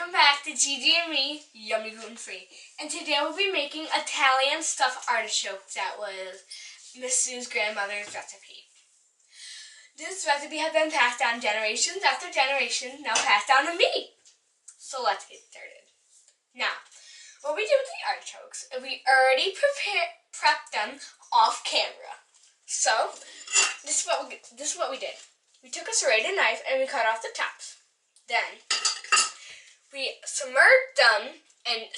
Welcome back to Gigi and me, Yummy Gluten Free. And today we'll be making Italian Stuffed Artichokes. That was Miss Sue's grandmother's recipe. This recipe has been passed down generations after generations, now passed down to me. So let's get started. Now, what we do with the artichokes is we already prepped them off camera. So, this is what we did. We took a serrated knife and we cut off the tops. Then, we submerged them and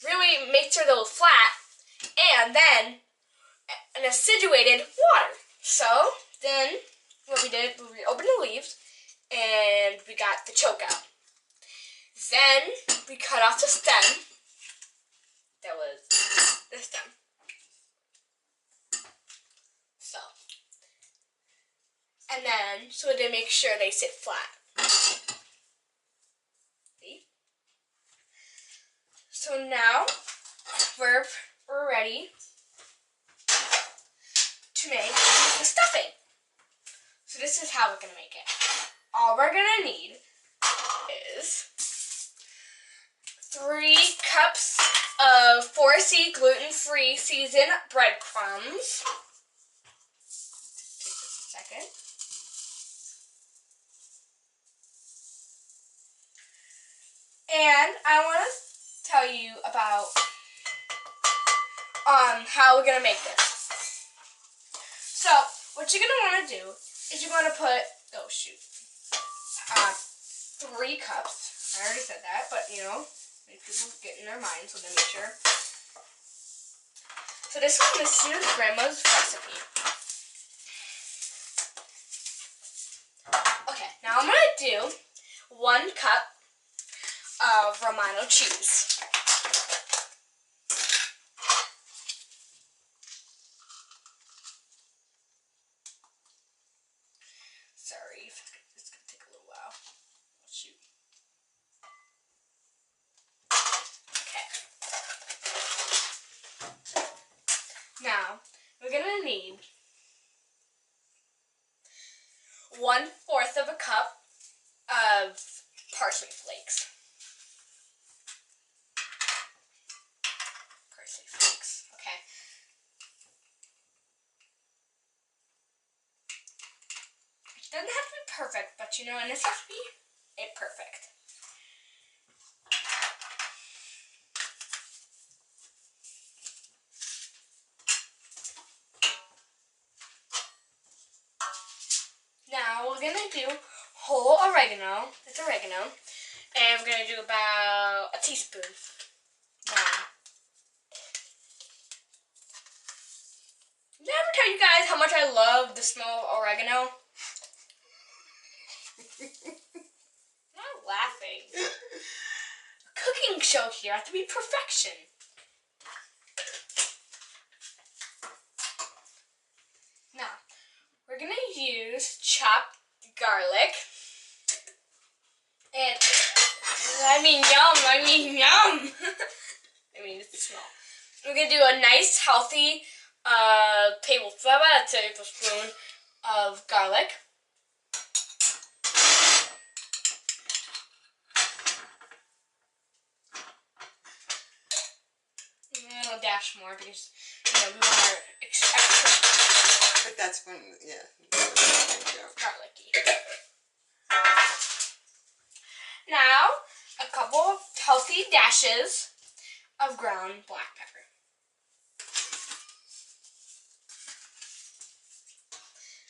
really made sure they were flat, and then an acidulated water. So then what we did was we opened the leaves and we got the choke out. Then we cut off the stem. That was the stem. So, and then so to make sure they sit flat. So now we're ready to make the stuffing. So this is how we're going to make it. All we're going to need is 3 cups of 4C gluten-free seasoned breadcrumbs. Take this a second. And I want to tell you about how we're gonna make this. So what you're gonna want to do is you're gonna put 3 cups. I already said that, but you know, make people get in their minds, so they make sure. So this is Miss Sue's grandma's recipe. Okay, now I'm gonna do 1 cup of Romano cheese. Sorry, it's gonna take a little while. Oh, shoot. Okay. Now, we're gonna need 1/4 of a cup of parsley flakes. Okay. It doesn't have to be perfect, but you know, in this recipe, it's perfect. Now we're gonna do whole oregano. It's oregano, and we're gonna do about a teaspoon. Now, did I ever tell you guys how much I love the smell of oregano? I'm not laughing. A cooking show here has to be perfection. Now, we're going to use chopped garlic. And, I mean yum. I mean, it's the smell. We're going to do a nice, healthy tablespoon of garlic. And a dash more because you know we want our extra. But that's when, yeah, garlicky. Now a couple of healthy dashes of ground black pepper.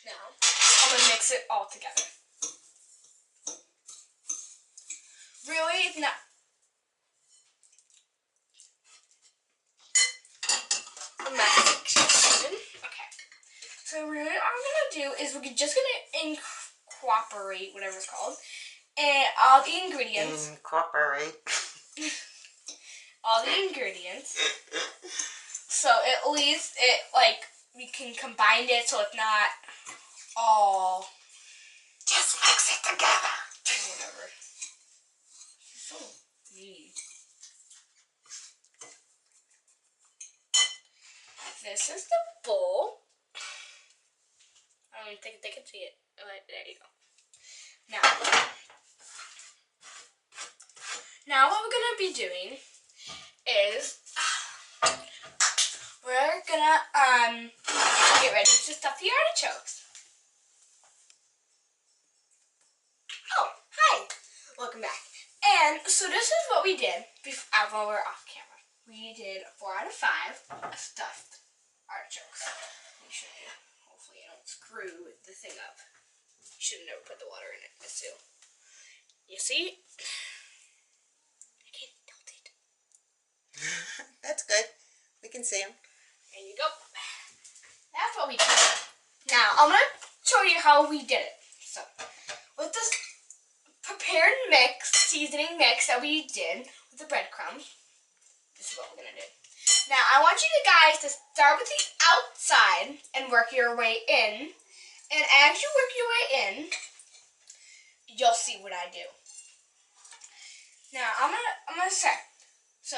Now, I'm going to mix it all together. Really, it's not... Okay. So really what I'm going to do is we're just going to incorporate, whatever it's called, and all the ingredients. Incorporate. All the ingredients. So at least it, like, we can combine it so it's not all... Just mix it together. Whatever. So neat. This is the bowl. I don't even think they can see it. Oh, there you go. Now, Now what we're going to be doing is we're going to get ready to stuff the artichokes. Oh, hi. Welcome back. And so this is what we did while we were off camera. We did 4 out of 5 stuffed artichokes. Let me show you. Hopefully I don't screw the thing up. You should have never put the water in it, Miss Sue. You see? I can't tilt it. That's good. We can see them. There you go. That's what we did. Now, I'm going to show you how we did it. So, with this prepared mix, seasoning mix that we did with the breadcrumbs, this is what we're going to do. Now, I want you guys to start with the outside and work your way in. And as you work your way in, you'll see what I do. Now, I'm gonna say, so,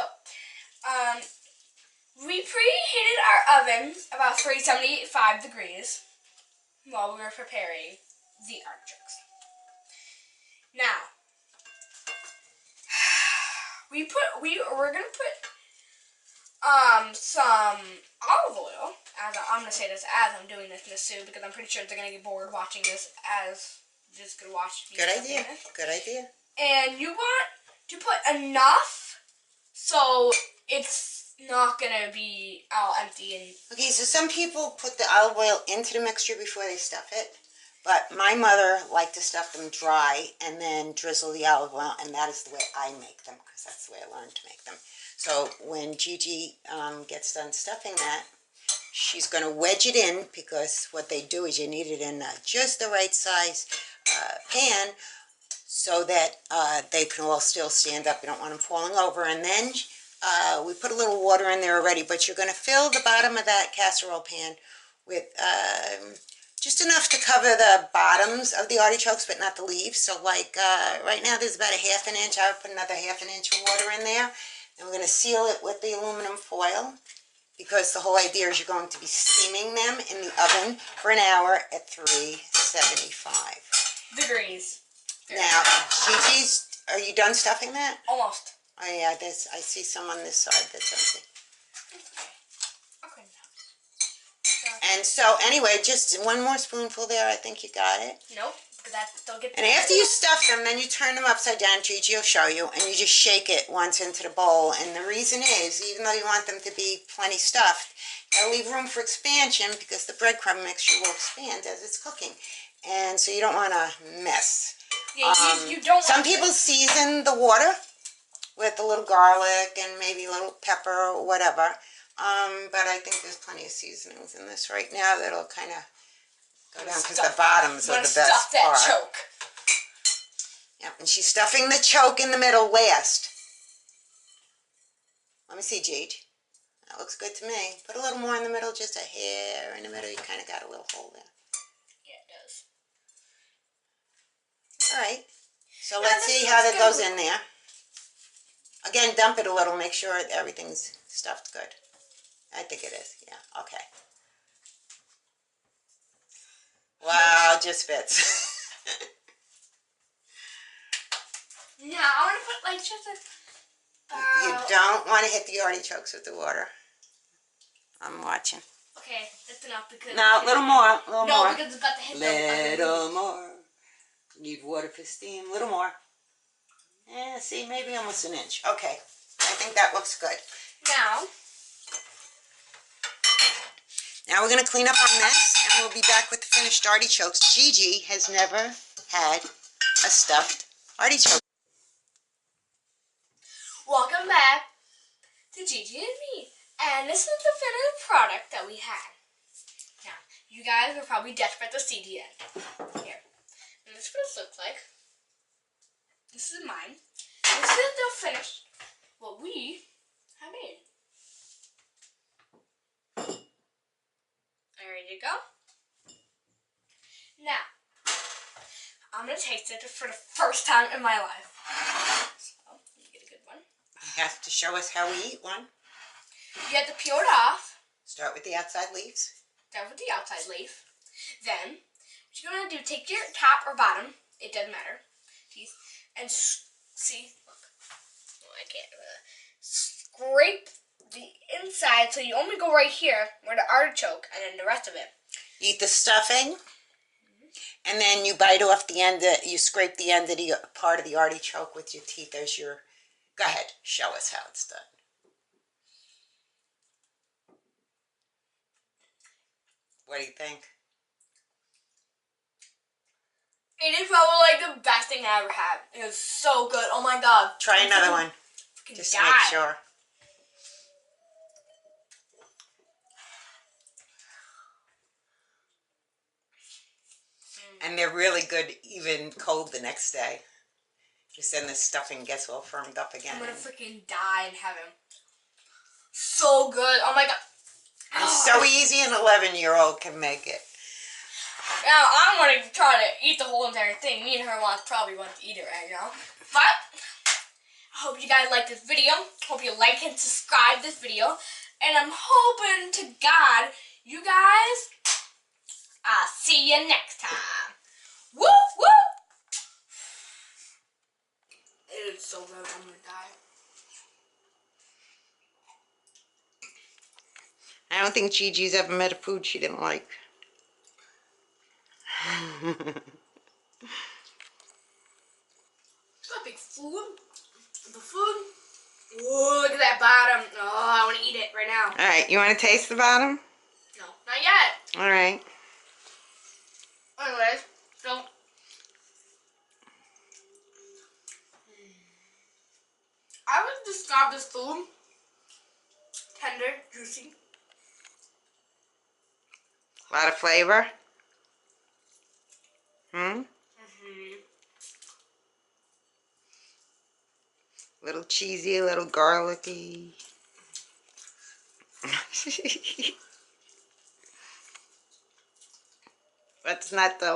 we preheated our ovens about 375 degrees while we were preparing the artichokes. Now, we're gonna put some olive oil. I'm gonna say this as I'm doing this, Miss Sue, because I'm pretty sure they're gonna get bored watching this as just gonna watch. Good idea. Good idea. And you want to put enough so it's not gonna be all empty and. Okay, so some people put the olive oil into the mixture before they stuff it, but my mother liked to stuff them dry and then drizzle the olive oil, and that is the way I make them, because that's the way I learned to make them. So when Gigi gets done stuffing that, she's going to wedge it in, because what they do is you need it in just the right size pan so that they can all still stand up. You don't want them falling over. And then we put a little water in there already, but you're going to fill the bottom of that casserole pan with just enough to cover the bottoms of the artichokes, but not the leaves. So like right now there's about a ½ inch. I would put another ½ inch of water in there. And we're going to seal it with the aluminum foil, because the whole idea is you're going to be steaming them in the oven for an hour at 375 degrees. Now, Gigi's, are you done stuffing that? Almost. Oh yeah, I see some on this side that's empty. Okay. And so anyway, just one more spoonful there. I think you got it. Nope. They'll get. And after you stuff them, then you turn them upside down. Gigi will show you, and you just shake it once into the bowl. And the reason is, even though you want them to be plenty stuffed, you gotta leave room for expansion, because the breadcrumb mixture will expand as it's cooking, and so you don't want to mess. Yeah, you don't. Some people season the water with a little garlic and maybe a little pepper or whatever. But I think there's plenty of seasonings in this right now that'll kind of go down, because the bottoms are the best stuff that part. choke. Yep, and she's stuffing the choke in the middle last. Let me see, Gigi. That looks good to me. Put a little more in the middle, just a hair in the middle. You kind of got a little hole there. Yeah, it does. All right. So let's see how that goes in there. Again, dump it a little. Make sure everything's stuffed good. I think it is. Yeah. Okay. Wow, just fits. Now, I want to put like just a... You don't want to hit the artichokes with the water. I'm watching. Okay, that's enough because... No, a little more. No, because it's about to hit Little more. Need water for steam. A little more. Yeah, see, maybe almost an inch. Okay, I think that looks good. Now we're going to clean up our mess, and we'll be back with the finished artichokes. Gigi has never had a stuffed artichoke. Welcome back to Gigi and me. And this is the finished product that we had. Now, you guys are probably desperate to see the end. Here. And this is what it looks like. This is mine. This is the finished, what we have made. There you go. Now, I'm going to taste it for the first time in my life. So, you get a good one. You have to show us how we eat one. You have to peel it off. Start with the outside leaves. Start with the outside leaf. Then, what you're going to do, take your top or bottom, it doesn't matter, piece, and see, look. I can't. Scrape the inside, so you only go right here where the artichoke, and then the rest of it. Eat the stuffing, and then you bite off the end. You scrape the end of the part of the artichoke with your teeth as your. Go ahead, show us how it's done. What do you think? It is probably like the best thing I ever had. It was so good. Oh my god. Try another one, just to make sure. And they're really good even cold the next day. Just then the stuffing gets all firmed up again. I'm gonna freaking die in heaven. So good. Oh my god. It's so easy an 11-year-old can make it. Now, I'm going to try to eat the whole entire thing. Me and her probably want to eat it right now. But, I hope you guys like this video. Hope you like and subscribe this video. And I'm hoping to God, you guys, I'll see you next time. Woo, woo! It is so good. I'm going to die. I don't think Gigi's ever met a food she didn't like. Got big food. The food. Oh, look at that bottom. Oh, I want to eat it right now. All right, you want to taste the bottom? No, not yet. All right. Anyways, so I would describe this food tender, juicy. A lot of flavor. A little cheesy, a little garlicky. That's not the